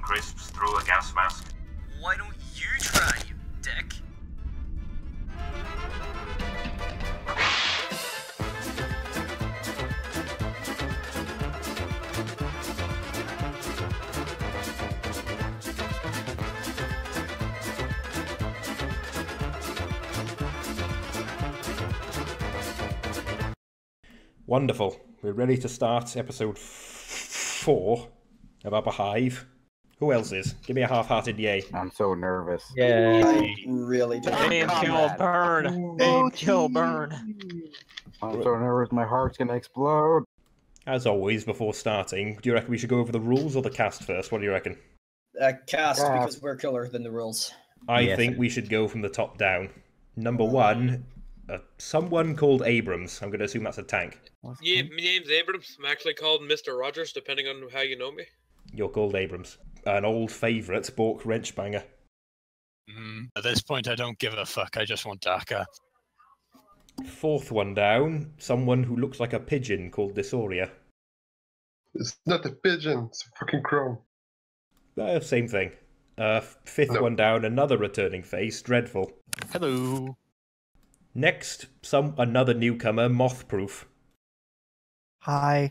crisps through a gas mask. Why don't you try, you dick? Wonderful. We're ready to start episode 4 of Upper Hive. Who else is? Give me a half-hearted yay. I'm so nervous. Yay. I'm really Aim, kill, burn. Aim, kill, burn. I'm so nervous my heart's gonna explode. As always, before starting, do you reckon we should go over the rules or the cast first? What do you reckon? Cast, because we're killer than the rules. I think we should go from the top down. Number 1, someone called Abrams. I'm going to assume that's a tank. Yeah, my name's Abrams. I'm actually called Mr. Rogers, depending on how you know me. You're called Abrams. An old favourite, Bork Wrenchbanger. At this point, I don't give a fuck. I just want DACA. 4th one down, someone who looks like a pigeon called Dysoria. It's not a pigeon, it's a fucking crow. Same thing. 5th one down, another returning face, Dreadful. Hello. Next, another newcomer, Mothproof. Hi.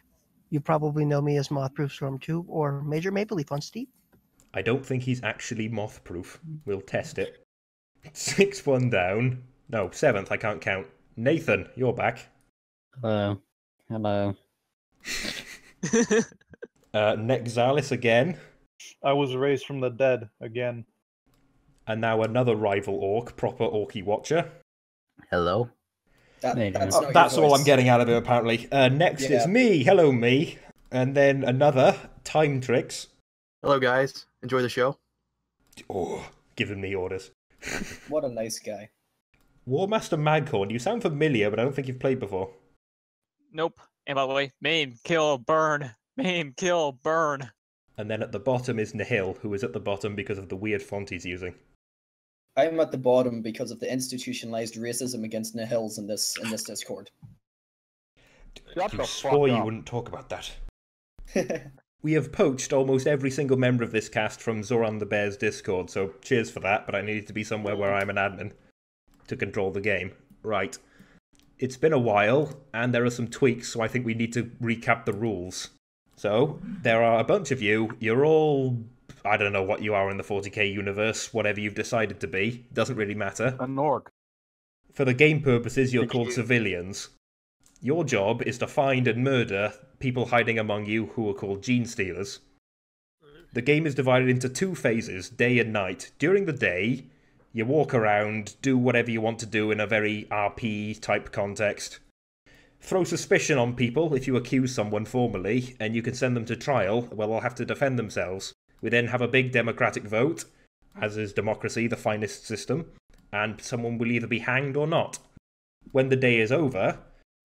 You probably know me as Mothproof Storm 2 or Major Maple Leaf on Steep. I don't think he's actually moth-proof. We'll test it. 6th one down. No, 7th, I can't count. Nathan, you're back. Hello. Hello. Nexalis again. I was raised from the dead again. And now another rival orc, proper Orky Watcher. Hello. That's all I'm getting out of him, apparently. Next is me. Hello, me. And then another, Time Tricks. Hello, guys. Enjoy the show. Oh, giving me orders. What a nice guy. Warmaster Maghorn, you sound familiar, but I don't think you've played before. Nope. And by the way, maim, kill, burn. Maim, kill, burn. And then at the bottom is Nihil, who is at the bottom because of the weird font he's using. I'm at the bottom because of the institutionalized racism against Nihils in this Discord. You swore you wouldn't talk about that. We have poached almost every single member of this cast from Zoran the Bear's Discord, so cheers for that, but I needed to be somewhere where I'm an admin to control the game. Right. It's been a while, and there are some tweaks, so I think we need to recap the rules. So, there are a bunch of you. You're all... I don't know what you are in the 40k universe, whatever you've decided to be. Doesn't really matter. An orc. For the game purposes, you're called civilians. Your job is to find and murder people hiding among you who are called gene stealers. The game is divided into 2 phases, day and night. During the day, you walk around, do whatever you want to do in a very RP-type context. Throw suspicion on people if you accuse someone formally, and you can send them to trial, where they'll have to defend themselves. We then have a big democratic vote, as is democracy, the finest system, and someone will either be hanged or not. When the day is over,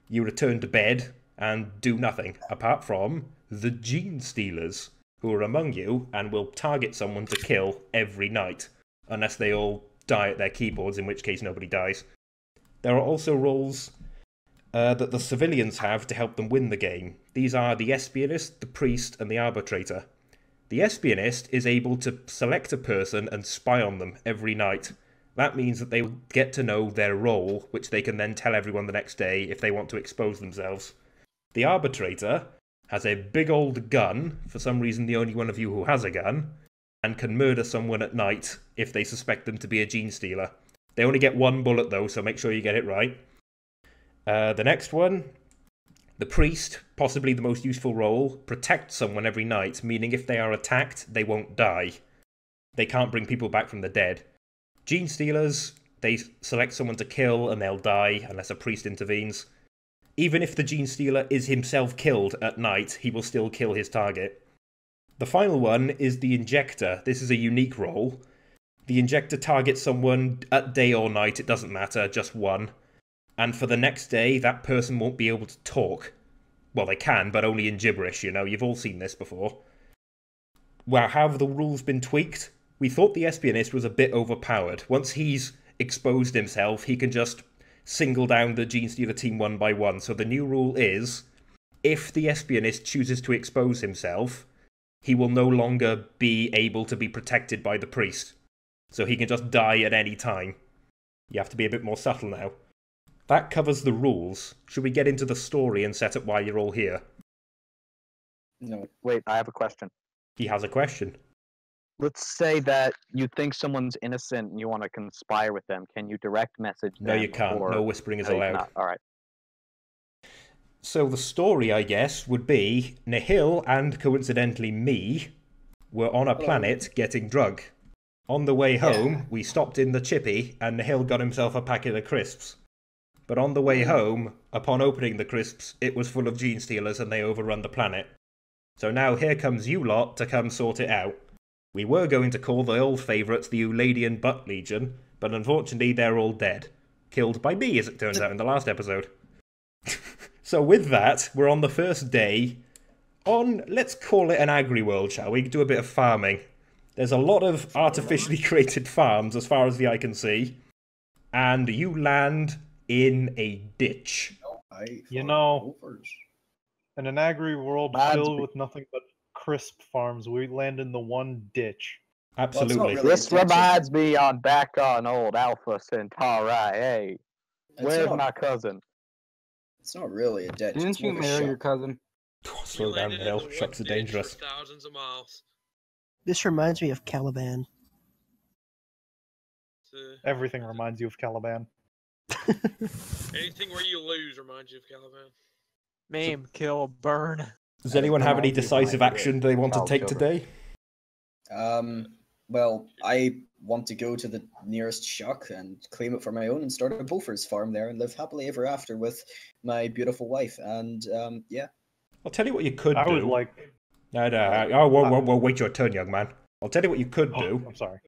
you return to bed and do nothing, apart from the gene stealers, who are among you and will target someone to kill every night, unless they all die at their keyboards, in which case nobody dies. There are also roles that the civilians have to help them win the game. These are the espionist, the priest, and the arbitrator. The espionist is able to select a person and spy on them every night. That means that they will get to know their role, which they can then tell everyone the next day if they want to expose themselves. The arbitrator has a big old gun, for some reason the only one of you who has a gun, and can murder someone at night if they suspect them to be a gene stealer. They only get 1 bullet though, so make sure you get it right. The next one, the priest, possibly the most useful role, protects someone every night, meaning if they are attacked, they won't die. They can't bring people back from the dead. Gene stealers, they select someone to kill and they'll die unless a priest intervenes. Even if the gene stealer is himself killed at night, he will still kill his target. The final one is the injector. This is a unique role. The injector targets someone at day or night, it doesn't matter, just one. And for the next day, that person won't be able to talk. Well, they can, but only in gibberish, you know, you've all seen this before. Well, how have the rules been tweaked? We thought the espionist was a bit overpowered. Once he's exposed himself, he can just single down the Gene Stealer team one by one. So the new rule is, if the espionist chooses to expose himself, he will no longer be able to be protected by the priest. So he can just die at any time. You have to be a bit more subtle now. That covers the rules. Should we get into the story and set up why you're all here? No. Wait, I have a question. He has a question. Let's say that you think someone's innocent and you want to conspire with them. Can you direct message them? No, you can't. or- No whispering is No, you allowed. cannot. All right. So the story, I guess, would be Nihil and, coincidentally, me were on a planet getting drug. On the way home, we stopped in the chippy, and Nihil got himself a packet of crisps. But on the way home, upon opening the crisps, it was full of gene stealers and they overrun the planet. So now here comes you lot to come sort it out. We were going to call the old favourites the Euladian Butt Legion, but unfortunately they're all dead. Killed by me, as it turns out in the last episode. So with that, we're on the first day on, let's call it an agri-world, shall we? Do a bit of farming. There's a lot of artificially created farms as far as the eye can see. And you land in a ditch. You know, in an agri world filled with nothing but crisp farms, we land in the one ditch. Absolutely. This reminds me back on old Alpha Centauri. Hey, where's my cousin? It's not really a ditch. Didn't it's you more of a marry your shop. cousin? Slow down, Nihil. Shucks are dangerous. Thousands of miles. This reminds me of Caliban. Everything reminds you of Caliban. Anything where you lose reminds you of Caliban. Maim, kill, burn. Does anyone have any decisive action they want to take today? Well, I want to go to the nearest shack and claim it for my own and start a Bofors farm there and live happily ever after with my beautiful wife. And, yeah. I'll tell you what you could do. I would like... No, whoa, wait your turn, young man. I'll tell you what you could do. I'm sorry.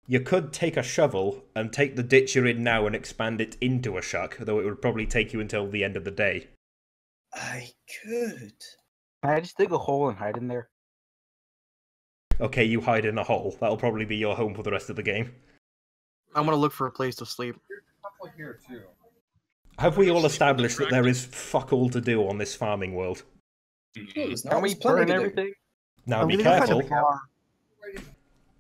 You could take a shovel and take the ditch you're in now and expand it into a shack, though it would probably take you until the end of the day. I could. Can I just dig a hole and hide in there? Okay, you hide in a hole. That'll probably be your home for the rest of the game. I'm gonna look for a place to sleep. Here too. Have we all established that there is fuck all to do on this farming world? Can we burn everything? Now be careful.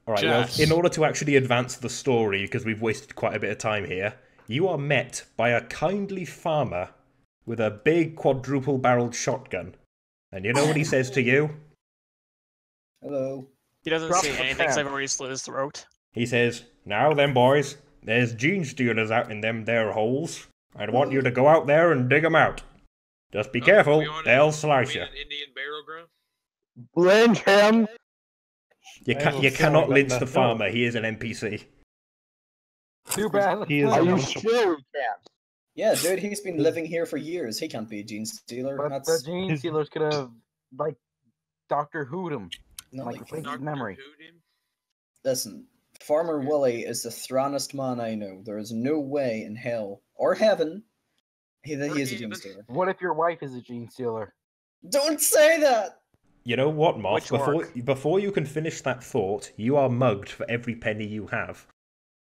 Alright, well, in order to actually advance the story, because we've wasted quite a bit of time here, you are met by a kindly farmer with a big quadruple-barreled shotgun. And you know what he says to you? Hello. He doesn't say anything except where he slit his throat. He says, "Now then, boys, there's gene stealers out in them there holes. I want you to go out there and dig them out. Just be careful, they'll slice you." Indian burial ground? Lynch him! You cannot lynch the farmer, he is an NPC. Too bad. He is Are you sure we can't? Yeah, dude, he's been living here for years. He can't be a gene stealer. But the gene stealers could have, like, Dr. Who'd him. Not Like, replace his memory. Listen, Farmer Willie is the thranest man I know. There is no way in hell or heaven that he is a gene stealer. What if your wife is a gene stealer? Don't say that! You know what, Moth? Which Before you can finish that thought, you are mugged for every penny you have.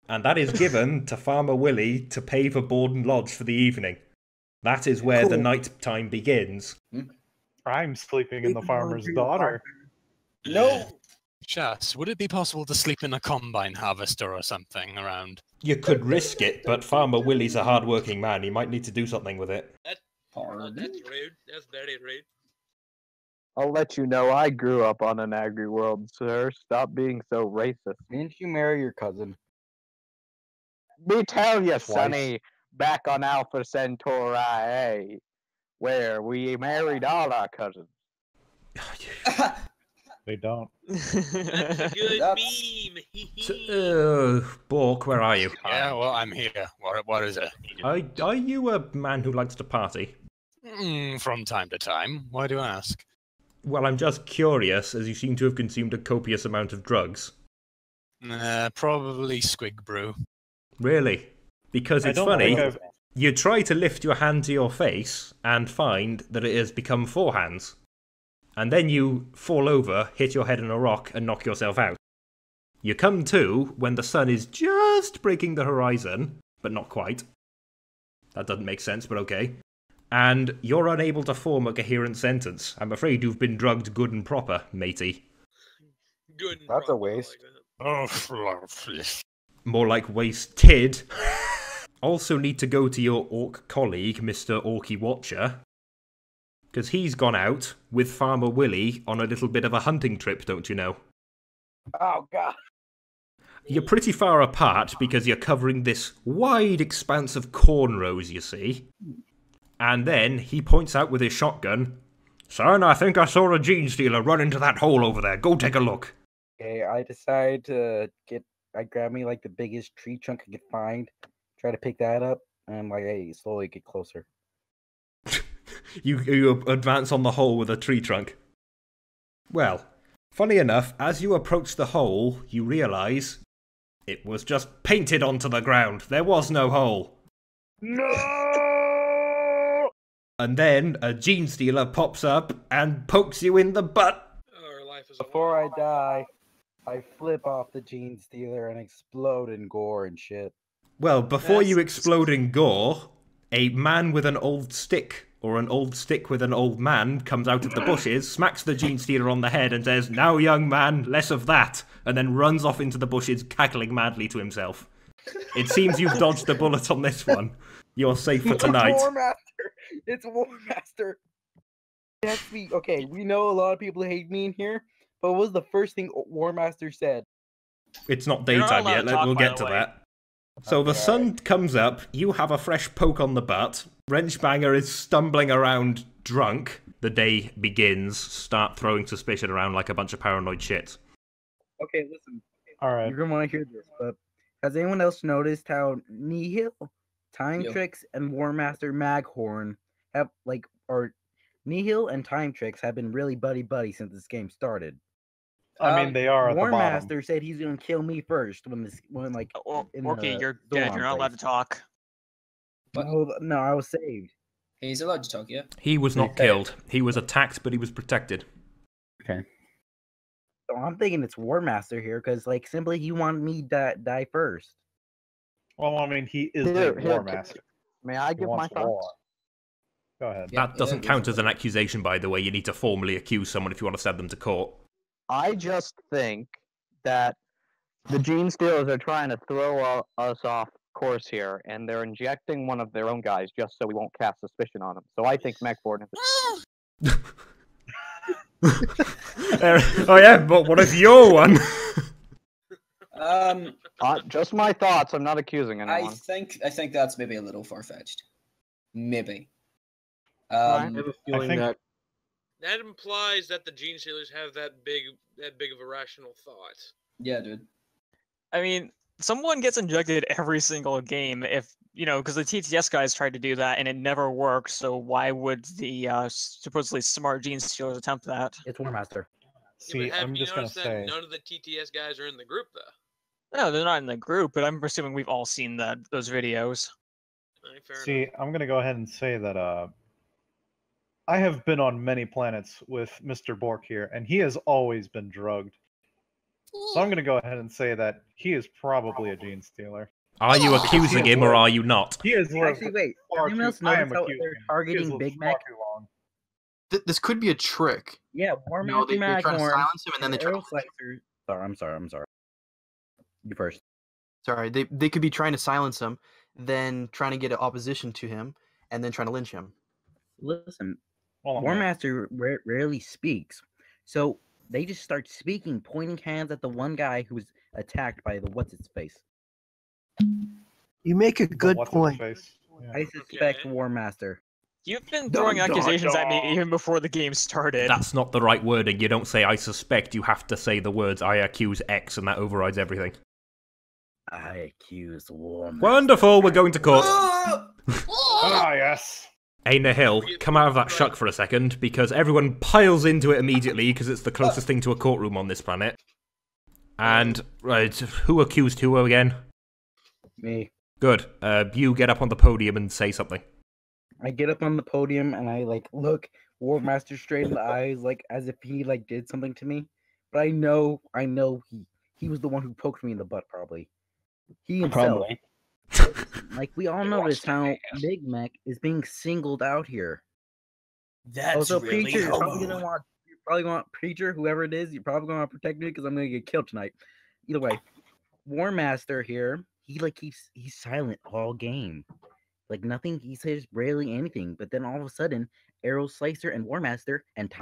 And that is given to Farmer Willie to pay for board and lodge for the evening. That is where the night time begins. I'm sleeping in the farmer's daughter. No! Shas, would it be possible to sleep in a combine harvester or something around? You could risk it, but Farmer Willie's a hard-working man. He might need to do something with it. That's rude. That's very rude. I'll let you know I grew up on an agri world, sir. Stop being so racist. Didn't you marry your cousin? Me tell you, Sonny, back on Alpha Centauri A, where we married all our cousins. They don't. That's a good meme. Bork, where are you? Yeah, well, I'm here. What is it? Are you a man who likes to party? From time to time. Why do you ask? Well, I'm just curious, as you seem to have consumed a copious amount of drugs. Probably squig brew. Really? Because it's funny, you try to lift your hand to your face and find that it has become 4 hands. And then you fall over, hit your head on a rock, and knock yourself out. You come to when the sun is just breaking the horizon, but not quite. That doesn't make sense, but okay. and you're unable to form a coherent sentence. I'm afraid you've been drugged good and proper, matey. Good. That's a waste. Oh, lovely. More like wasted. Also need to go to your orc colleague, Mr. Orky Watcher, because he's gone out with Farmer Willie on a little bit of a hunting trip, don't you know? Oh, God. You're pretty far apart because you're covering this wide expanse of cornrows, you see. And then he points out with his shotgun, "Son, I think I saw a gene stealer run into that hole over there. Go take a look." Okay, I decide to I grab me like the biggest tree trunk I could find, try to pick that up, and like I slowly get closer. You advance on the hole with a tree trunk. Well, funny enough, as you approach the hole, you realise it was just painted onto the ground. There was no hole. No! And then a gene stealer pops up and pokes you in the butt. Before I die, I flip off the gene stealer and explode in gore and shit. Well, before you explode in gore, a man with an old stick, or an old stick with an old man, comes out of the bushes, smacks the gene stealer on the head and says, "Now, young man, less of that," and then runs off into the bushes, cackling madly to himself. It seems you've dodged the bullet on this one. You're safe for tonight. War Master! It's War Master! That's me. Okay, we know a lot of people hate me in here, but what was the first thing War Master said? It's not You're not daytime allowed yet, to talk, we'll by get the to way. that. So the sun comes up, you have a fresh poke on the butt, Wrenchbanger is stumbling around drunk, the day begins, start throwing suspicion around like a bunch of paranoid shit. Okay, listen. Alright. You're gonna want to hear this, but has anyone else noticed how Nihil, Time Yo. Tricks, and War Master Maghorn have Nihil and Time Tricks have been really buddy since this game started. I mean, they are at the War bottom. Master said he's gonna kill me first when Okay, you're dead. You're not allowed to talk. No, I was saved. He's allowed to talk, yeah. He was not killed. He was attacked, but he was protected. Okay. So I'm thinking it's War Master here because, simply he wanted me to die first. Well, I mean, he is Here, a here, war master. May I He give my wants thoughts? war. Go ahead. That doesn't count as an accusation, by the way. You need to formally accuse someone if you want to send them to court. I just think that the Gene Stealers are trying to throw us off course here, and they're injecting one of their own guys just so we won't cast suspicion on them. So I think Mechford is... Oh yeah, but what if you're one? Just my thoughts. I'm not accusing anyone. I think that's maybe a little far-fetched. Maybe. I have a feeling that That implies that the gene stealers have that big of a rational thought. Yeah, dude. I mean, someone gets injected every single game if, because the TTS guys tried to do that and it never worked, so why would the supposedly smart gene stealers attempt that? It's War Master. See, Have I'm you just gonna noticed that say. none of the TTS guys are in the group, though? No, they're not in the group, but I'm assuming we've all seen those videos. See, I'm gonna go ahead and say that I have been on many planets with Mr. Bork here, and he has always been drugged. So I'm gonna go ahead and say that he is probably a gene stealer. Are you accusing him or are you not? He has lived Actually, wait. far Anyone else too- I am notice how accusing they're him. He has targeting lived Big far Mac? too long. This could be a trick. Yeah, War You know, Master they try to Maghorn silence him and then they try to Arrow Slicer. Sorry, I'm sorry. You first. Sorry, they could be trying to silence him, then trying to get an opposition to him, and then trying to lynch him. Listen, Hold on, War man. Master rarely speaks, so they just start speaking, pointing hands at the one guy who was attacked by the what's-its-face. You make a good What's his point. face? Yeah. I suspect War Master. You've been throwing accusations at me even before the game started. That's not the right wording. You don't say "I suspect." You have to say the words "I accuse X," and that overrides everything. I accuse War Master. Wonderful. We're going to court. Ah, yes. Hey, Nihil, come out of that shuck for a second, because everyone piles into it immediately because it's the closest thing to a courtroom on this planet. And, right, who accused who again? Me. Good. You get up on the podium and say something. I get up on the podium and I look War Master straight in the eyes, as if he did something to me. But I know he was the one who poked me in the butt, probably. He himself. Probably. Like, we all notice how Big Mac is being singled out here. That's Also, really Preacher, you're probably homo. gonna want, Preacher, whoever it is, you're probably gonna want to protect me because I'm gonna get killed tonight. Either way, War Master here, he's silent all game. Like, nothing, he says rarely anything, but then all of a sudden, Arrow Slicer and War Master and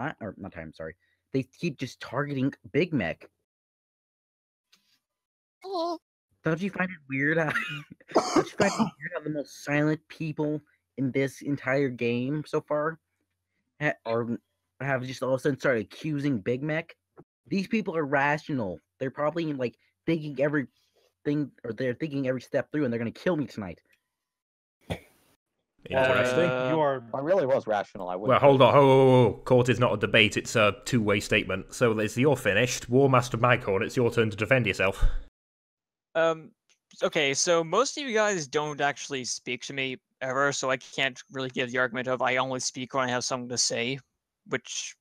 they keep just targeting Big Mac. Don't you find it weird how the most silent people in this entire game so far have just all of a sudden started accusing Big Mac? These people are rational. They're probably like thinking everything, or they're thinking every step through, and they're gonna kill me tonight. Interesting. I really was rational. I Well, wouldn't. hold on. Court is not a debate, it's a two-way statement. So you're finished. War Master Maghorn, it's your turn to defend yourself. Okay, so most of you guys don't actually speak to me ever, so I can't really give the argument of I only speak when I have something to say, which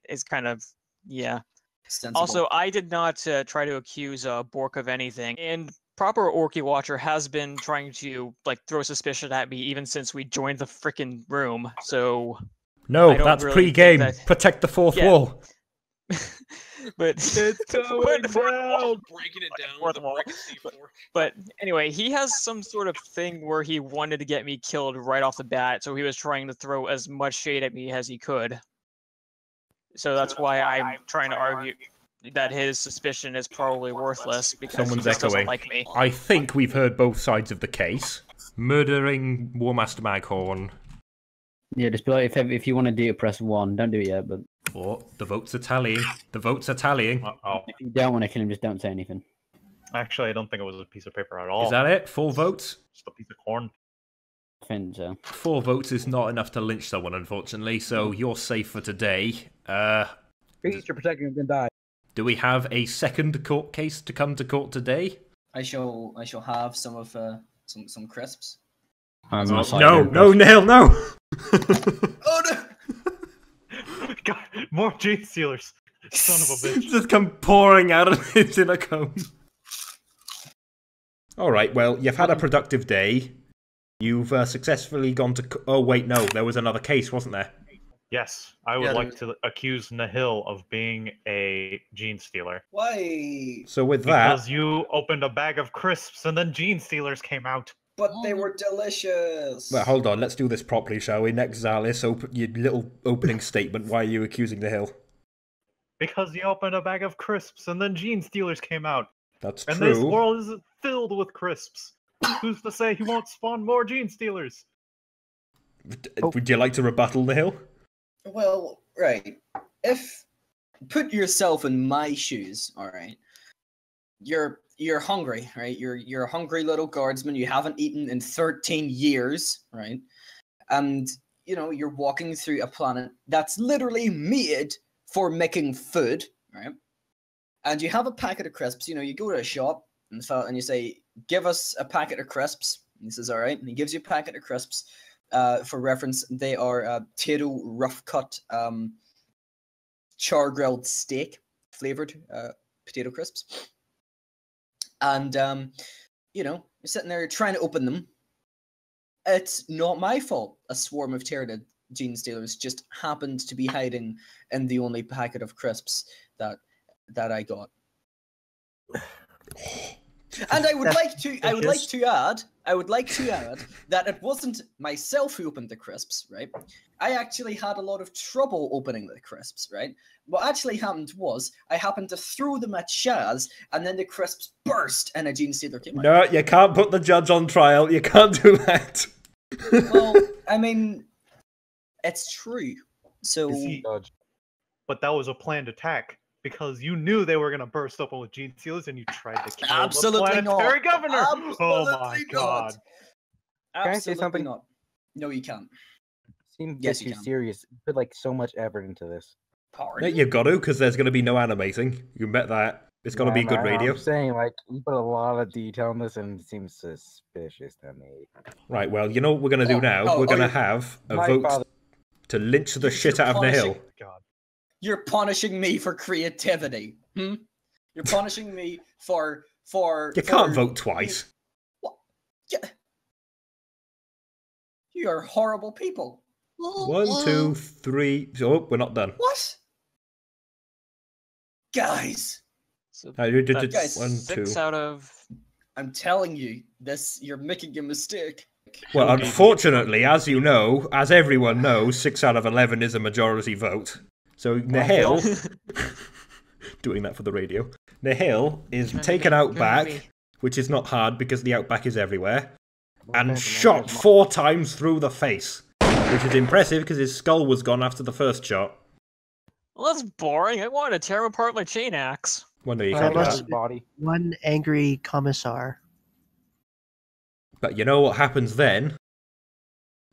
is kind of, yeah. Sensible. Also, I did not try to accuse Bork of anything, and proper Orky Watcher has been trying to like throw suspicion at me even since we joined the frickin' room, so... No, that's really pre-game. that... Protect the fourth wall. But it's going down. Breaking it down with a brick of C4. But anyway, he has some sort of thing where he wanted to get me killed right off the bat, so he was trying to throw as much shade at me as he could. So that's why I'm trying to argue that his suspicion is probably worthless because Someone's he just doesn't echoing. like me. I think we've heard both sides of the case. Murdering War Master Maghorn. Yeah, just be like, if you want to do it, press 1. Don't do it yet, but... Oh, the votes are tallying. The votes are tallying. If you don't want to kill him, just don't say anything. Actually, I don't think it was a piece of paper at all. Is that it? 4 votes? Just a piece of corn. I think so. 4 votes is not enough to lynch someone, unfortunately, so you're safe for today. Preacher protecting him can die. Do we have a second court case to come to court today? I shall have some of some crisps. No, Neil, no! Oh no! God, more gene stealers. Son of a bitch. Just come pouring out of it in a cone. Alright, well, you've had a productive day. You've successfully gone to... Oh, wait, no, there was another case, wasn't there? Yes, I would like to accuse Nahil of being a gene stealer. Why? So with that... Because you opened a bag of crisps and then gene stealers came out. But they were delicious. Well, hold on, let's do this properly, shall we? Next, Zalis, your little opening statement. Why are you accusing the Hill? Because you opened a bag of crisps and then gene stealers came out. That's and true. And this world is filled with crisps. Who's to say he won't spawn more gene stealers? Would you like to rebuttal the Hill? Well, right. Put yourself in my shoes, alright? You're hungry, right? You're a hungry little guardsman. You haven't eaten in 13 years, right? And, you know, you're walking through a planet that's literally made for making food, right? And you have a packet of crisps. You know, you go to a shop and you say, give us a packet of crisps. And he says, all right. And he gives you a packet of crisps. For reference, they are potato rough cut char-grilled steak flavored potato crisps. And, you know, you're sitting there trying to open them. It's not my fault. A swarm of Pterodid gene stealers just happened to be hiding in the only packet of crisps that I got. And I would like to add that it wasn't myself who opened the crisps, right? I actually had a lot of trouble opening the crisps, right? What actually happened was I happened to throw them at Shaz, and then the crisps burst, and a gene stealer came out. No, you can't put the judge on trial. You can't do that. Well, I mean, it's true. So, but that was a planned attack. Because you knew they were going to burst open with gene stealers and you tried to kill absolutely the planetary not. governor! Absolutely oh my god. Can I say something? Not. No, you can't. Seems yes, too serious. You put like so much effort into this. Yeah, you've got to, because there's going to be no animating. You can bet that. It's going to be good radio. I'm saying, like, you put a lot of detail in this and it seems suspicious to me. Right, well, you know what we're going to do now? We're going to have a vote to lynch the shit out of Nahil. You're punishing me for creativity. You're punishing me for You can't vote twice. What? You are horrible people. 1, 2, 3. Oh, we're not done. What? Guys. So Guys, 1, 6 2. out of. I'm telling you, you're making a mistake. Well, unfortunately, as you know, as everyone knows, 6 out of 11 is a majority vote. So Nihil, doing that for the radio, Nihil is taken out back, which is not hard because the outback is everywhere, and shot 4 times through the face, which is impressive because his skull was gone after the first shot. Well, that's boring. I wanted to tear him apart with my chain axe. Wonder you That can't do must that. have been one angry commissar. But you know what happens then?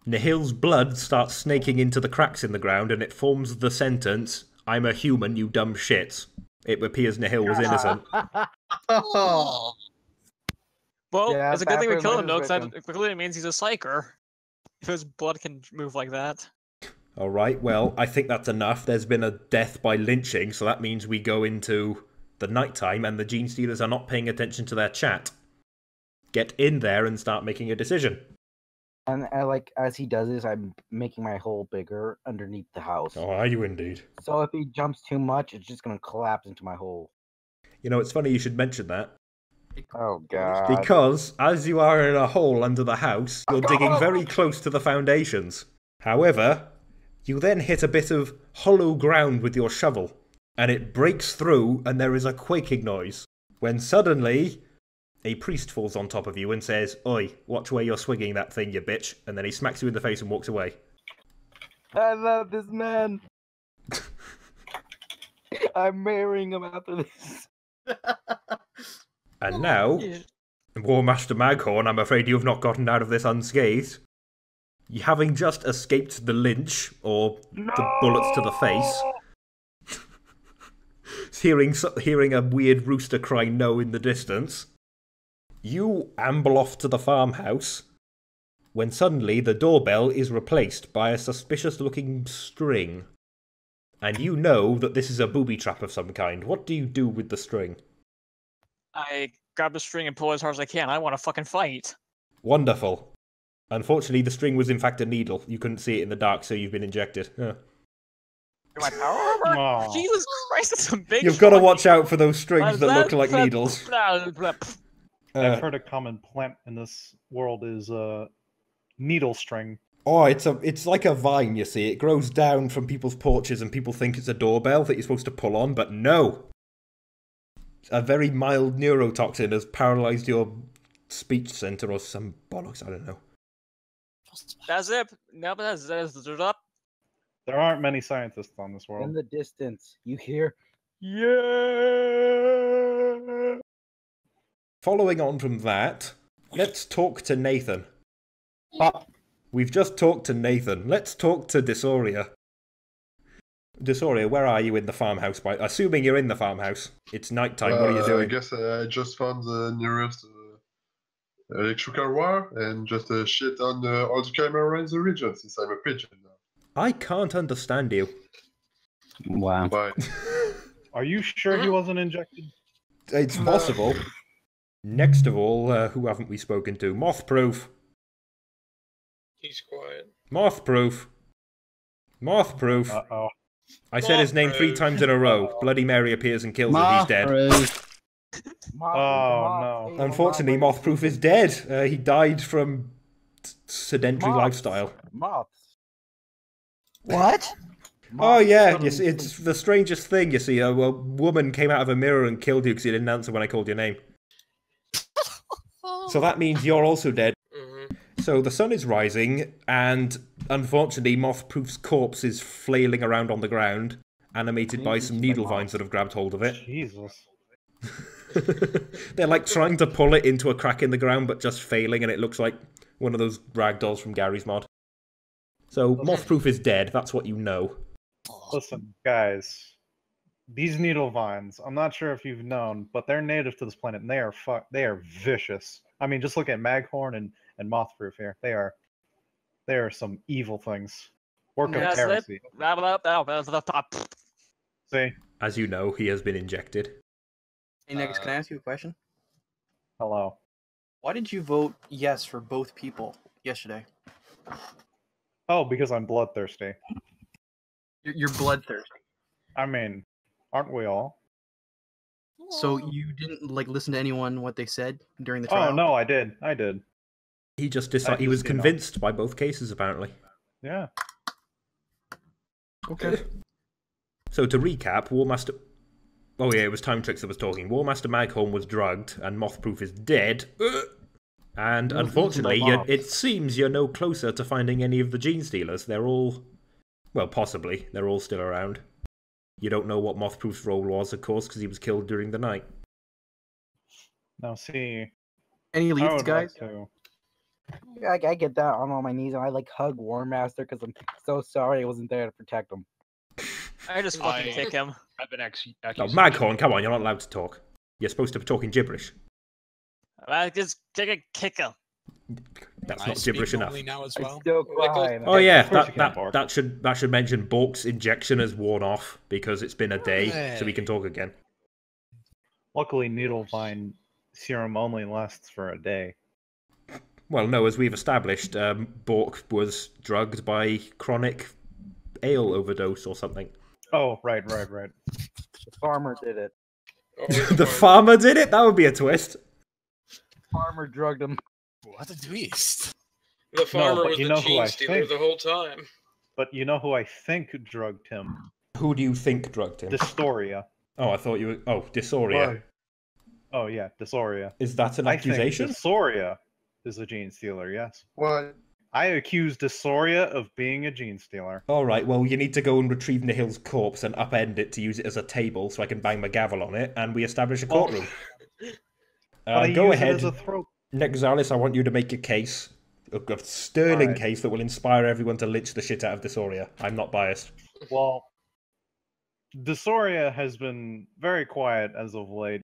Nihil's blood starts snaking into the cracks in the ground and it forms the sentence, "I'm a human, you dumb shits." It appears Nihil was innocent. Well, Yeah, it's a good thing we Batman killed him, is though, because victim. that clearly means he's a psyker. If his blood can move like that. Alright, well, I think that's enough. There's been a death by lynching, so that means we go into the nighttime and the Gene Stealers are not paying attention to their chat. Get in there and start making a decision. And like as he does this, I'm making my hole bigger underneath the house. Oh, are you indeed? So if he jumps too much, it's just gonna collapse into my hole. You know, it's funny you should mention that. Oh god. Because, as you are in a hole under the house, you're digging very close to the foundations. However, you then hit a bit of hollow ground with your shovel, and it breaks through and there is a quaking noise. When suddenly, a priest falls on top of you and says, "Oi, watch where you're swinging that thing, you bitch," and then he smacks you in the face and walks away. I love this man. I'm marrying him after this. And now, War Master Maghorn, I'm afraid you've not gotten out of this unscathed. Having just escaped the lynch, or the bullets to the face, hearing a weird rooster cry no in the distance, you amble off to the farmhouse, when suddenly the doorbell is replaced by a suspicious-looking string. And you know that this is a booby trap of some kind. What do you do with the string? I grab the string and pull as hard as I can. I want to fucking fight. Wonderful. Unfortunately, the string was in fact a needle. You couldn't see it in the dark, so you've been injected. Huh. My power over? Jesus Christ, that's a big You've got to fucking- watch out for those strings that look like needles. I've heard a common plant in this world is needle string. Oh, it's like a vine, you see. It grows down from people's porches and people think it's a doorbell that you're supposed to pull on, but no! A very mild neurotoxin has paralyzed your speech center or some bollocks, I don't know. That's it. No, but that's up. There aren't many scientists on this world. In the distance, you hear Yeah. Following on from that, let's talk to Nathan. We've just talked to Nathan. Let's talk to Disoria. Disoria, where are you in the farmhouse? Assuming you're in the farmhouse. It's nighttime. What are you doing? I guess I just found the nearest electrical wire and just shit on all the camera in the region since I'm a pigeon now. I can't understand you. Wow. Bye. Are you sure he wasn't injected? It's possible. Next of all, who haven't we spoken to? Mothproof. He's quiet. Mothproof. Mothproof. Uh-oh. I said his name 3 times in a row. Bloody Mary appears and kills him. He's dead. Oh, no. Unfortunately, Mothproof is dead. He died from sedentary lifestyle. moths. What? Oh yeah, it's the strangest thing, you see. A woman came out of a mirror and killed you because you didn't answer when I called your name. So that means you're also dead. So the sun is rising, and unfortunately, Mothproof's corpse is flailing around on the ground, animated by some needle vines that have grabbed hold of it. Jesus. They're like trying to pull it into a crack in the ground, but just failing, and it looks like one of those ragdolls from Gary's mod. So Mothproof is dead. That's what you know. Listen, guys. These needle vines, I'm not sure if you've known, but they're native to this planet, and they are vicious. I mean, just look at Maghorn and Mothproof here. They are some evil things. Work of heresy. See? As you know, he has been injected. Hey, Negus, can I ask you a question? Hello. Why did you vote yes for both people yesterday? Oh, because I'm bloodthirsty. You're bloodthirsty. I mean, aren't we all? So you didn't like listen to anyone what they said during the trial? Oh no, I did. I did. He just I decided he was just, you know. convinced by both cases, apparently. Yeah. Okay. So to recap, Warmaster. Oh yeah, it was Time Tricks that was talking. Warmaster Maghorn was drugged, and Mothproof is dead. And He was unfortunately, eaten by mobs. it seems you're no closer to finding any of the Gene Stealers. They're all, well, possibly they're all still around. You don't know what Mothproof's role was, of course, because he was killed during the night. Now see. Any I leads, would guys? like to. I get that. I'm on my knees and I like hug War Master because I'm so sorry I wasn't there to protect him. I just fucking kick him. I've been Oh, Maghorn, come on, you're not allowed to talk. You're supposed to be talking gibberish. I just kick him. That's I not speak gibberish enough. normally now as well. Still crying. Oh yeah, Of course you can, that should mention Bork's injection has worn off because it's been a day, so we can talk again. Luckily, Needlevine serum only lasts for a day. Well, no, as we've established, Bork was drugged by chronic ale overdose or something. Oh, right. The farmer did it. The farmer did it? That would be a twist. Farmer drugged him. What a twist. The farmer but was you the know who I gene stealer think- the whole time. But you know who I think drugged him? Who do you think drugged him? Dystoria. Oh, I thought you were... Oh, Dysoria. Oh yeah, Dysoria. Is that an I accusation? think Dysoria is a gene stealer, yes. Why? I accuse Dysoria of being a gene stealer. Alright, well, you need to go and retrieve Nihil's corpse and upend it to use it as a table so I can bang my gavel on it, and we establish a courtroom. Go ahead. Nexalis, I want you to make a case. A sterling case that will inspire everyone to lynch the shit out of Dysoria. I'm not biased. Well, Dysoria has been very quiet as of late,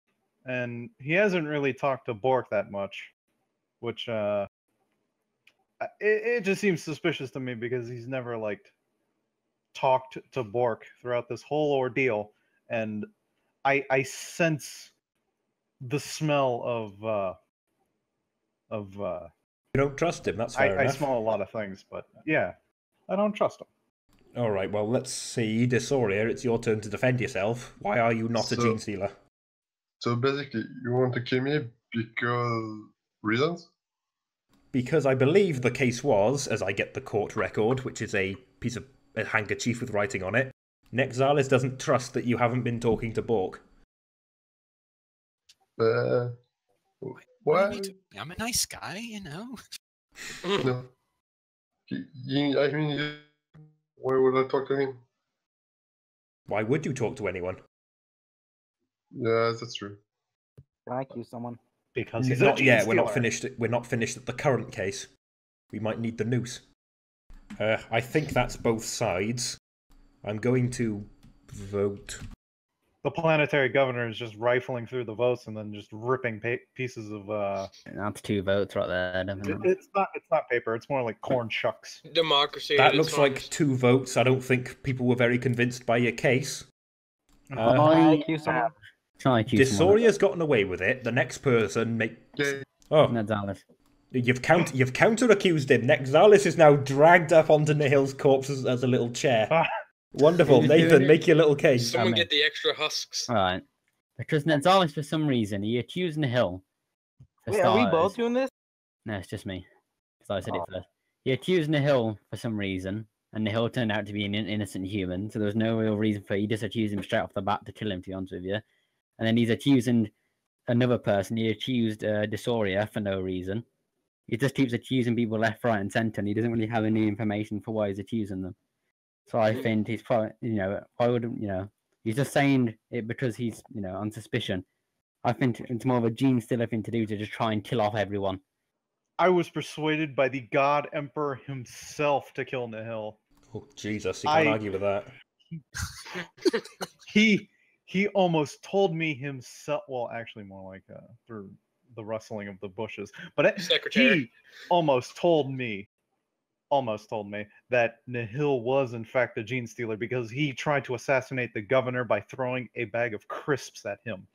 and he hasn't really talked to Bork that much, which it just seems suspicious to me because he's never talked to Bork throughout this whole ordeal, and I sense the smell of You don't trust him, that's fair I enough. smell a lot of things, but yeah, I don't trust him. Alright, well, let's see. Dysoria, it's your turn to defend yourself. Why are you not a gene stealer? So basically, you want to kill me because reasons? Because I believe the case was, as I get the court record, which is a piece of a handkerchief with writing on it, Nexalis doesn't trust that you haven't been talking to Bork. Why? I'm a nice guy, you know. No. I mean, why would I talk to him? Why would you talk to anyone? Yeah, that's true. Can I accuse someone? Because Not yet. We're not finished. We're not finished at the current case. We might need the noose. I think that's both sides. I'm going to vote. The planetary governor is just rifling through the votes and then just ripping pieces of. That's 2 votes right there. Definitely. It's not paper. It's more like corn shucks. Democracy. That at its looks like finest. 2 votes. I don't think people were very convinced by your case. Dysoria's gotten away with it. The next person Oh. Nexalis. You've counter-accused him. Nexalis is now dragged up onto Nihil's corpse as a little chair. Wonderful. Nathan, make your little case. Someone get the extra husks. Alright. Because Nexalis, for some reason, he accused Nihil. Wait, are we both doing this? No, it's just me. Because I said it first. He accused Nihil for some reason, and Nihil turned out to be an innocent human, so there was no real reason for it. He just accused him straight off the bat to kill him, to be honest with you. And then he's accusing another person. He accused Dysoria for no reason. He just keeps accusing people left, right, and centre, and he doesn't really have any information for why he's accusing them. So I think he's probably, why would, he's just saying it because he's, on suspicion. I think it's more of a gene stealer thing to do to just try and kill off everyone. I was persuaded by the God Emperor himself to kill Nihil. Oh, Jesus, you can't argue with that. He almost told me himself. Well, actually, more like through the rustling of the bushes. But he almost told me that Nihil was in fact a gene stealer because he tried to assassinate the governor by throwing a bag of crisps at him.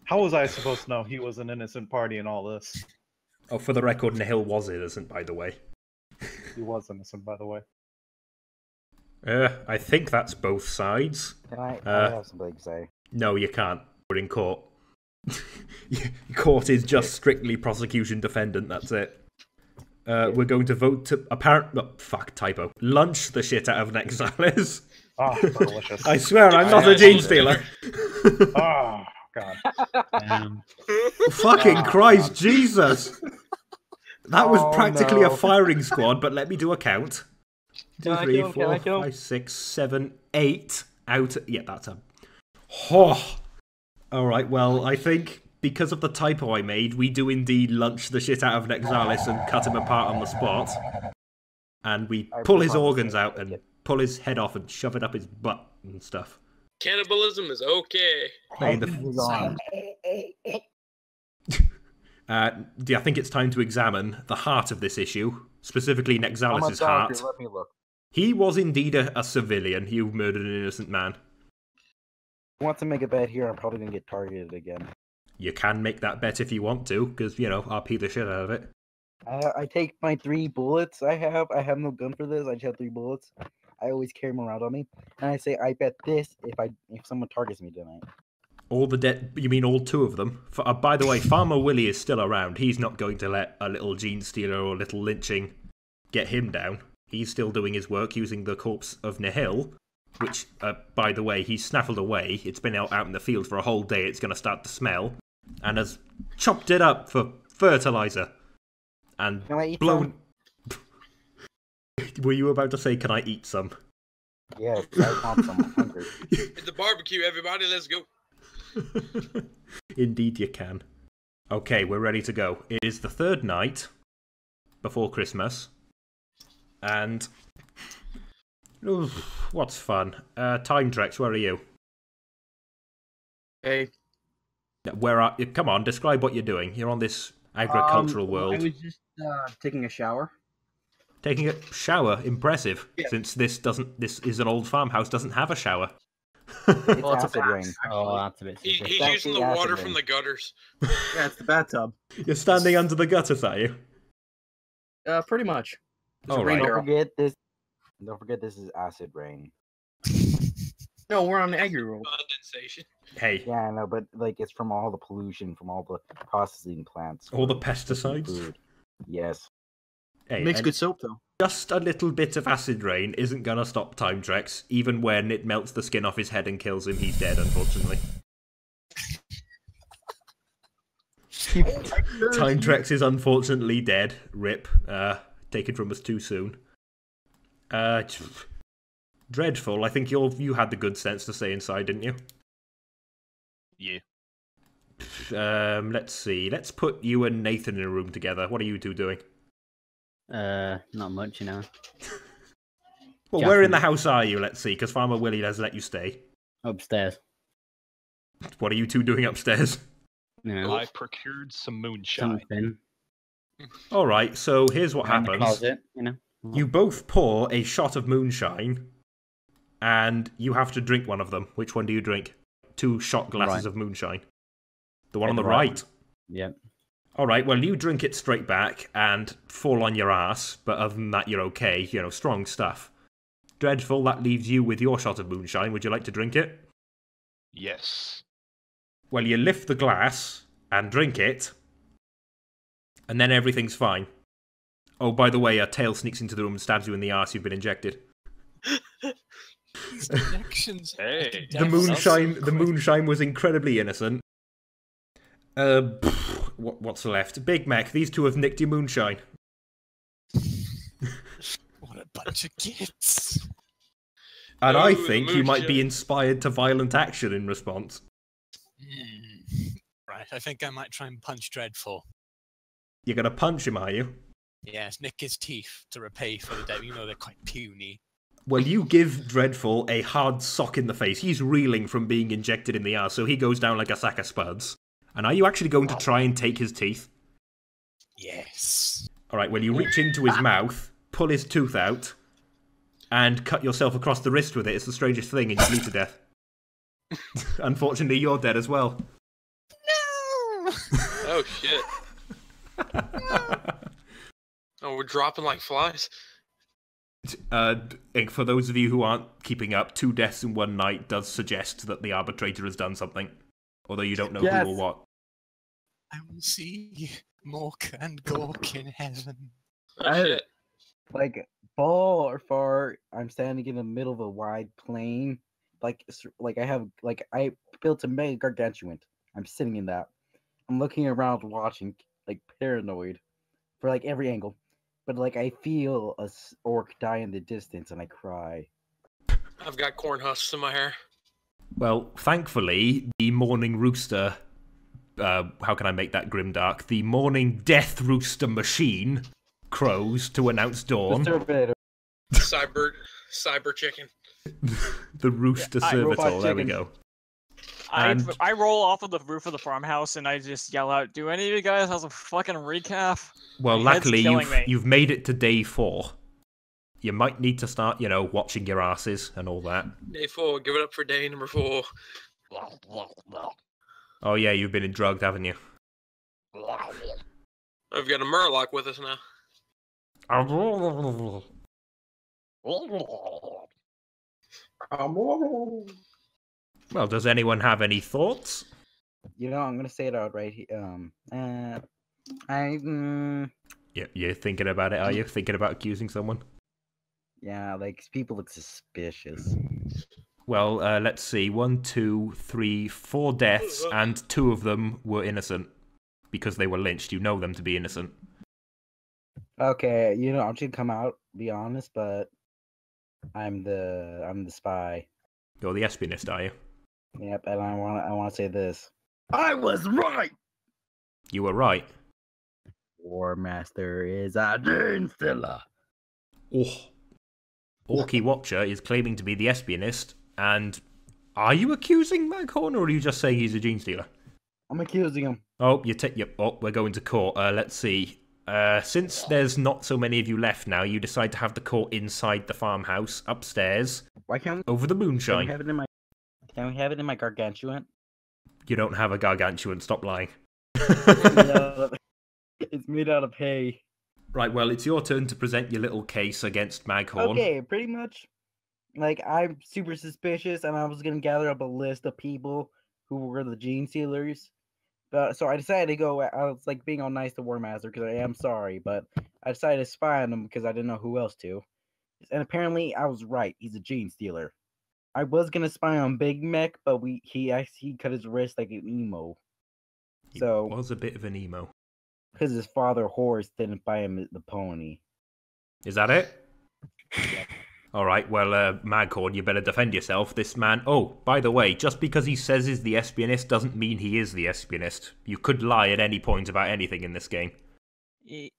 How was I supposed to know he was an innocent party in all this? Oh, for the record, Nihil was innocent, by the way. He was innocent, by the way. I think that's both sides. Can I have something to say? No, you can't. We're in court. Court is just strictly prosecution defendant, that's it. We're going to vote to typo. Lunch the shit out of Nexalis. Oh, delicious. I swear I'm not a gene stealer. Oh, God. Fucking Christ, Jesus. That was practically a no. firing squad, but let me do a count. 2, Can I 3, kill him? 4, Can I kill him? 5, 6, 7, 8 out. Yeah, that's a. Oh. Alright, well, I think because of the typo I made, we do indeed lunch the shit out of Nexalis and cut him apart on the spot. And we pull his organs out and pull his head off and shove it up his butt and stuff. Cannibalism is okay. Hey, I think it's time to examine the heart of this issue, specifically Nexalis' heart. Let me look. He was indeed a civilian. He murdered an innocent man. I want to make a bet here. I'm probably gonna get targeted again. You can make that bet if you want to, because, you know, I'll pee the shit out of it. I take my 3 bullets I have. I have no gun for this. I just have 3 bullets. I always carry them around on me, and I say I bet this if someone targets me tonight. All the dead? You mean all 2 of them? By the way, Farmer Willie is still around. He's not going to let a little gene stealer or a little lynching get him down. He's still doing his work using the corpse of Nihil, which, by the way, he's snaffled away. It's been out in the field for a whole day. It's going to start to smell, and has chopped it up for fertilizer and Can I eat blown. Were you about to say, "Can I eat some"? Yes, I want some. I'm hungry. It's the barbecue, everybody. Let's go. Indeed you can. Okay, we're ready to go. It is the 3rd night before Christmas. And... oof, what's fun? Time Trex, where are you? Hey. Where are... Come on, describe what you're doing. You're on this agricultural world. I was just taking a shower. Taking a shower? Impressive. Yeah. Since this is an old farmhouse, doesn't have a shower. It's acid rain. Oh, that's a bit. He's That's using the the acid water rain. from the gutters. Yeah, it's the bathtub. You're standing under the gutters, are you? Pretty much. There's a All rain right. barrel. Don't forget this is acid rain. No, we're on the agri roll. Condensation. Hey, Yeah, I know, but like it's from all the pollution, from all the processing plants. all the for pesticides. food. Yes. Hey, Makes and good soap though. just a little bit of acid rain isn't gonna stop Time Trex. Even when it melts the skin off his head and kills him, he's dead, unfortunately. Time Trex is unfortunately dead. Rip. Taken from us too soon. Dreadful. I think you had the good sense to stay inside, didn't you? Yeah. Let's see. Let's put you and Nathan in a room together. What are you 2 doing? Not much, you know. Well, where in the house are you? Let's see, because Farmer Willie has let you stay. Upstairs. What are you 2 doing upstairs? You know, I procured some moonshine. something. All right, so here's what In the happens. closet, you know. You both pour a shot of moonshine, and you have to drink one of them. Which one do you drink? 2 shot glasses Right. of moonshine. The one on The the right right. Yep. All right, well, you drink it straight back and fall on your ass, but other than that, you're okay. You know, strong stuff. Dreadful, that leaves you with your shot of moonshine. Would you like to drink it? Yes. Well, you lift the glass and drink it, and then everything's fine. Oh, by the way, a tail sneaks into the room and stabs you in the arse. You've been injected. These injections. Hey. The moonshine was incredibly innocent. What's left? Big Mac, these 2 have nicked your moonshine. What a bunch of kids. And Oh, I the think you might be moonshine. inspired to violent action in response. Right, I think I might try and punch Dreadful. You're gonna punch him, are you? Yes, nick his teeth to repay for the debt. You know they're quite puny. Well, you give Dreadful a hard sock in the face. He's reeling from being injected in the arse, so he goes down like a sack of spuds. And are you actually going to try and take his teeth? Yes. Alright, well, you reach into his mouth, pull his tooth out, and cut yourself across the wrist with it. It's the strangest thing, and you bleed to death. Unfortunately, you're dead as well. Oh shit. Oh, we're dropping like flies. For those of you who aren't keeping up, 2 deaths in one night does suggest that the arbitrator has done something, although you don't know who or what. I will see Mork and Gork in heaven. Oh shit. Like far, I'm standing in the middle of a wide plain. Like I built a mega gargantuan. I'm sitting in that. I'm looking around, watching, like paranoid, for like every angle. But like I feel a orc die in the distance, and I cry. I've got corn husks in my hair. Well, thankfully, the morning rooster. How can I make that grimdark? The morning death rooster machine crows to announce dawn. Cyber chicken. The rooster servitor. There we go. I roll off of the roof of the farmhouse and I just yell out, "Do any of you guys have a fucking recap?" Well, My head's luckily killing me. you've made it to day 4. You might need to start, watching your asses and all that. Day 4. Give it up for day number 4. Oh yeah, you've been drugged, haven't you? I've got a Murloc with us now. Well, does anyone have any thoughts? I'm gonna say it out right here. Yeah, you're thinking about it, are you? Thinking about accusing someone? Yeah, like people look suspicious. Well, let's see. 1, 2, 3, 4 deaths, and 2 of them were innocent because they were lynched. You know them to be innocent. Okay, I'm just gonna come out, be honest, but I'm the spy. You're the espionist, are you? Yep, and I wanna say this. I was right. You were right. War Master is a dream stealer. Oh. Orky Watcher is claiming to be the espionist, and are you accusing Maghorn, or are you just saying he's a gene stealer? I'm accusing him. Oh, we're going to court. Let's see. Since there's not so many of you left now, you decide to have the court inside the farmhouse, upstairs, Why can't over the moonshine. Can we have it in my gargantuan? You don't have a gargantuan, stop lying. It's made out of hay. Right, well, it's your turn to present your little case against Maghorn. Okay, pretty much. Like, I'm super suspicious, and I was gonna gather up a list of people who were the gene stealers. But so I decided to go. I was like being all nice to War Master because I am sorry, but I decided to spy on him because I didn't know who else to. And apparently, I was right. He's a gene stealer. I was gonna spy on Big Mech, but he cut his wrist like an emo. He was a bit of an emo. Because his father horse didn't buy him the pony. Is that it? Yep. Alright, well, Maghorn, you better defend yourself. This man... Oh, by the way, just because he says he's the espionist doesn't mean he is the espionist. You could lie at any point about anything in this game. Yeah,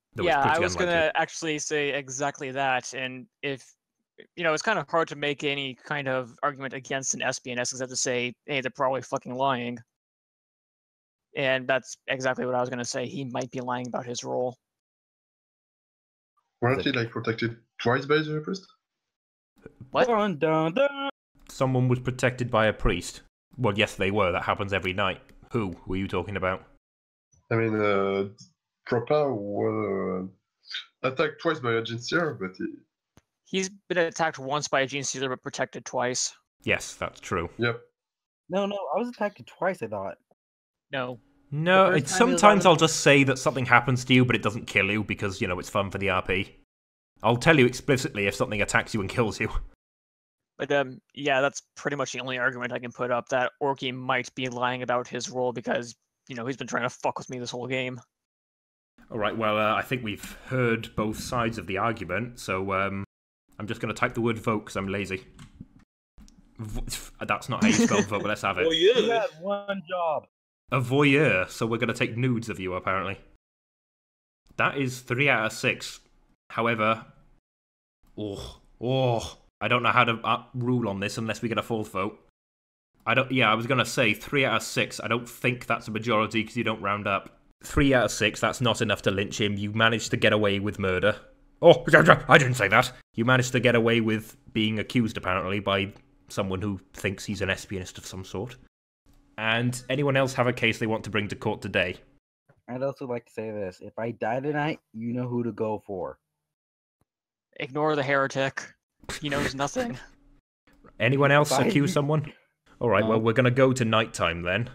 I was going to actually say exactly that. And if, it's kind of hard to make any kind of argument against an espionist except to say, hey, they're probably fucking lying. And that's exactly what I was going to say. He might be lying about his role. Weren't he protected twice by the priest? What? Dun, dun, dun. Someone was protected by a priest. Well, yes, they were. That happens every night. Who were you talking about? I mean, Propa was attacked twice by a gene stealer, but He's been attacked once by a gene stealer, but protected twice. Yes, that's true. Yep. No, I was attacked twice, I thought. No. No, sometimes I'll just say that something happens to you, but it doesn't kill you because, it's fun for the RP. I'll tell you explicitly if something attacks you and kills you. But, yeah, that's pretty much the only argument I can put up, that Orky might be lying about his role because, he's been trying to fuck with me this whole game. Alright, well, I think we've heard both sides of the argument, so, I'm just going to type the word vote because I'm lazy. That's not how you spell vote, but let's have it. Well, you had one job. A voyeur, so we're going to take nudes of you, apparently. That is 3 out of 6. However, I don't know how to rule on this unless we get a fourth vote. I was going to say 3 out of 6. I don't think that's a majority because you don't round up. 3 out of 6, that's not enough to lynch him. You managed to get away with murder. Oh, I didn't say that. You managed to get away with being accused, apparently, by someone who thinks he's an espionist of some sort. And anyone else have a case they want to bring to court today? I'd also like to say this: if I die tonight, you know who to go for. Ignore the heretic. He knows nothing. Anyone else Bye. accuse someone? Alright, well, we're going to go to nighttime then.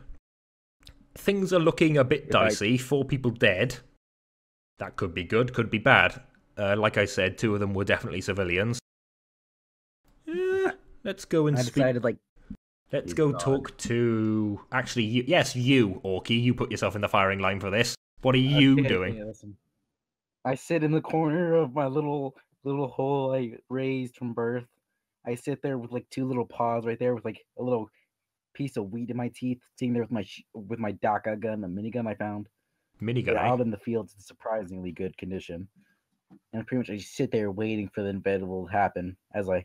Things are looking a bit dicey. 4 people dead. That could be good, could be bad. Like I said, 2 of them were definitely civilians. Let's go and speak. Let's go talk to... Actually, you, Orky. You put yourself in the firing line for this. What are you doing? I sit in the corner of my little hole I raised from birth. I sit there with like 2 little paws right there with like a little piece of wheat in my teeth, sitting there with my DACA gun, the minigun I found. Minigun, They're out in the fields in surprisingly good condition. And pretty much I just sit there waiting for the inevitable to happen as I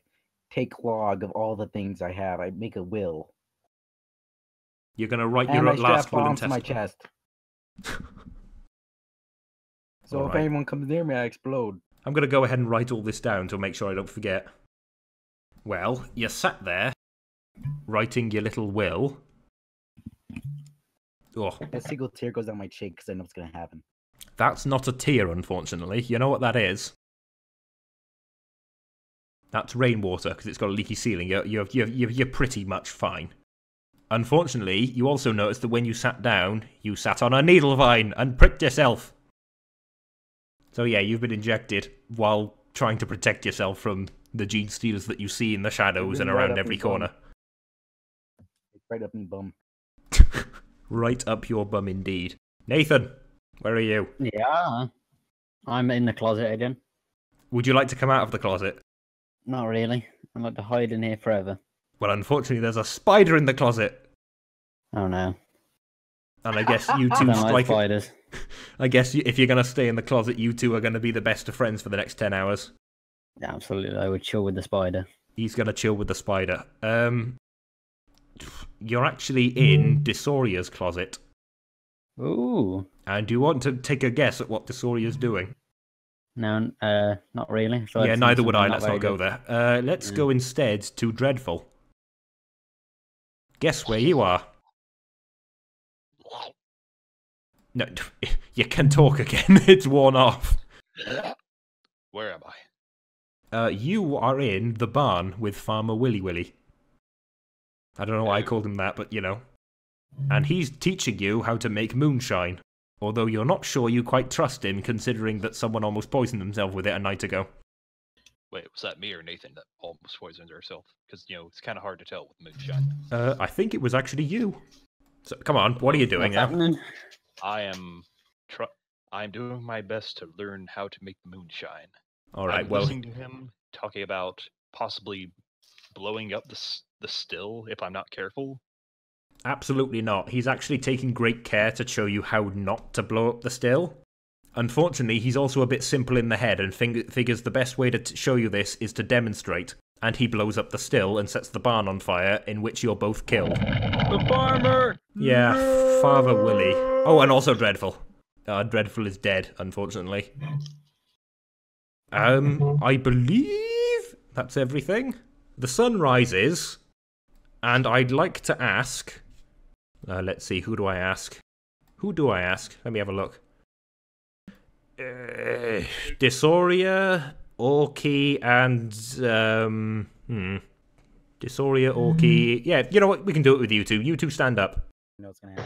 take log of all the things I have. I make a will. You're going to write And your I last strap will and bombs to my testament. chest. So if Alright. anyone comes near me, I explode. I'm going to go ahead and write all this down to make sure I don't forget. Well, you sat there, writing your little will. Oh, A single tear goes down my cheek because I know what's going to happen. that's not a tear, unfortunately. You know what that is? That's rainwater, because it's got a leaky ceiling. You're pretty much fine. Unfortunately, you also noticed that when you sat down, you sat on a needle vine and pricked yourself. So yeah, you've been injected while trying to protect yourself from the gene stealers that you see in the shadows and around every corner. Right up in the bum. Right up your bum indeed. Nathan, where are you? Yeah. I'm in the closet again. Would you like to come out of the closet? Not really. I'd like to hide in here forever. Well, unfortunately, there's a spider in the closet. Oh no. And I guess you I two don't like spiders. I guess if you're going to stay in the closet, you two are going to be the best of friends for the next 10 hours. Yeah, absolutely. I would chill with the spider. He's going to chill with the spider. You're actually in Desoria's closet. Ooh. And do you want to take a guess at what Desoria's doing? No, not really. So Yeah, I'd neither say would I. something Let's very not go good. there. Let's go instead to Dreadful. Guess where you are. No, you can talk again. It's worn off. Where am I? You are in the barn with Farmer Willy Willy. I don't know why I called him that, but you know. And he's teaching you how to make moonshine. Although you're not sure you quite trust him, considering that someone almost poisoned themselves with it a night ago. Wait, was that me or Nathan that almost poisoned herself? Because, you know, it's kind of hard to tell with moonshine. I think it was actually you. So, come on, what are you doing now? I am doing my best to learn how to make the moonshine. All right, I'm well, listening to him talking about possibly blowing up the still if I'm not careful. absolutely not. He's actually taking great care to show you how not to blow up the still. Unfortunately, he's also a bit simple in the head and figures the best way to show you this is to demonstrate. And he blows up the still and sets the barn on fire, in which you're both killed. The farmer! Yeah, Father Willy. Oh, and also Dreadful. Dreadful is dead, unfortunately. I believe that's everything. The sun rises, and I'd like to ask... let's see, who do I ask? Who do I ask? Let me have a look. Desoria, Orky, and... Desoria, Orky... Yeah, you know what? We can do it with you two. You two stand up. You know what's gonna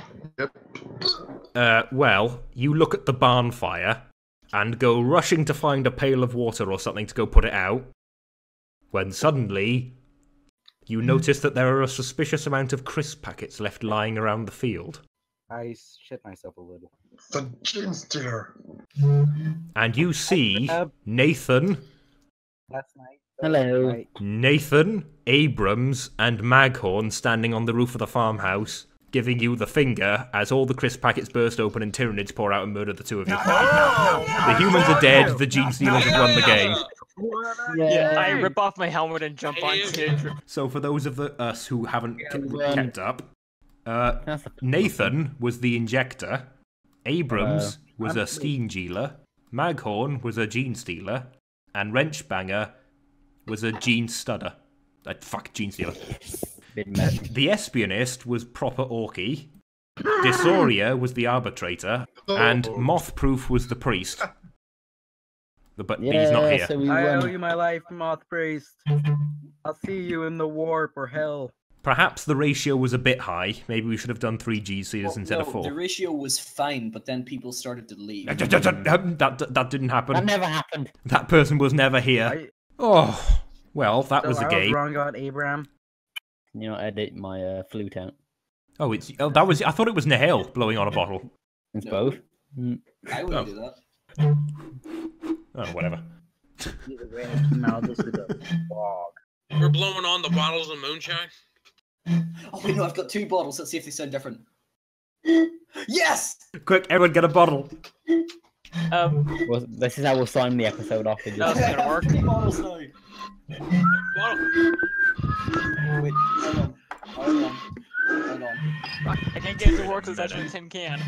happen. Well, you look at the barn fire and go rushing to find a pail of water or something to go put it out, when suddenly you notice that there are a suspicious amount of crisp packets left lying around the field. I shit myself a little. The gene stealer. And you see Nathan, Last night. Hello. Nathan, Abrams, and Maghorn standing on the roof of the farmhouse, giving you the finger as all the crisp packets burst open and Tyranids pour out and murder the two of you. The humans are dead, the gene stealers have won the game. Yeah, I rip off my helmet and jump onto. So for those of us who haven't kept up, Nathan was the injector, Abrams was a steam jeeler, Maghorn was a gene stealer, and Wrenchbanger was a gene studder. Fuck, gene stealer. Bit messy. The Espionist was proper Orky. Disoria was the Arbitrator. And Mothproof was the Priest. But he's not here. So we I won. owe you my life, Moth Priest. I'll see you in the warp or hell. Perhaps the ratio was a bit high. Maybe we should have done 3 G-Sealers instead of 4. The ratio was fine, but then people started to leave. That didn't happen. That never happened. That person was never here. Oh, well, that was a I game. was wrong about Abraham. Can you not edit my flute out? Oh, that was. I thought it was Nihil blowing on a bottle. It's both. I wouldn't do that. Oh, whatever. We're blowing on the bottles of moonshine. Oh wait, no, I've got 2 bottles. Let's see if they sound different. Yes! Quick, everyone get a bottle. Well, this is how we'll sign the episode off. That's gonna work. 3 bottles now. Bottle. Wait, hold on. I can't get it to work because that's a tin can.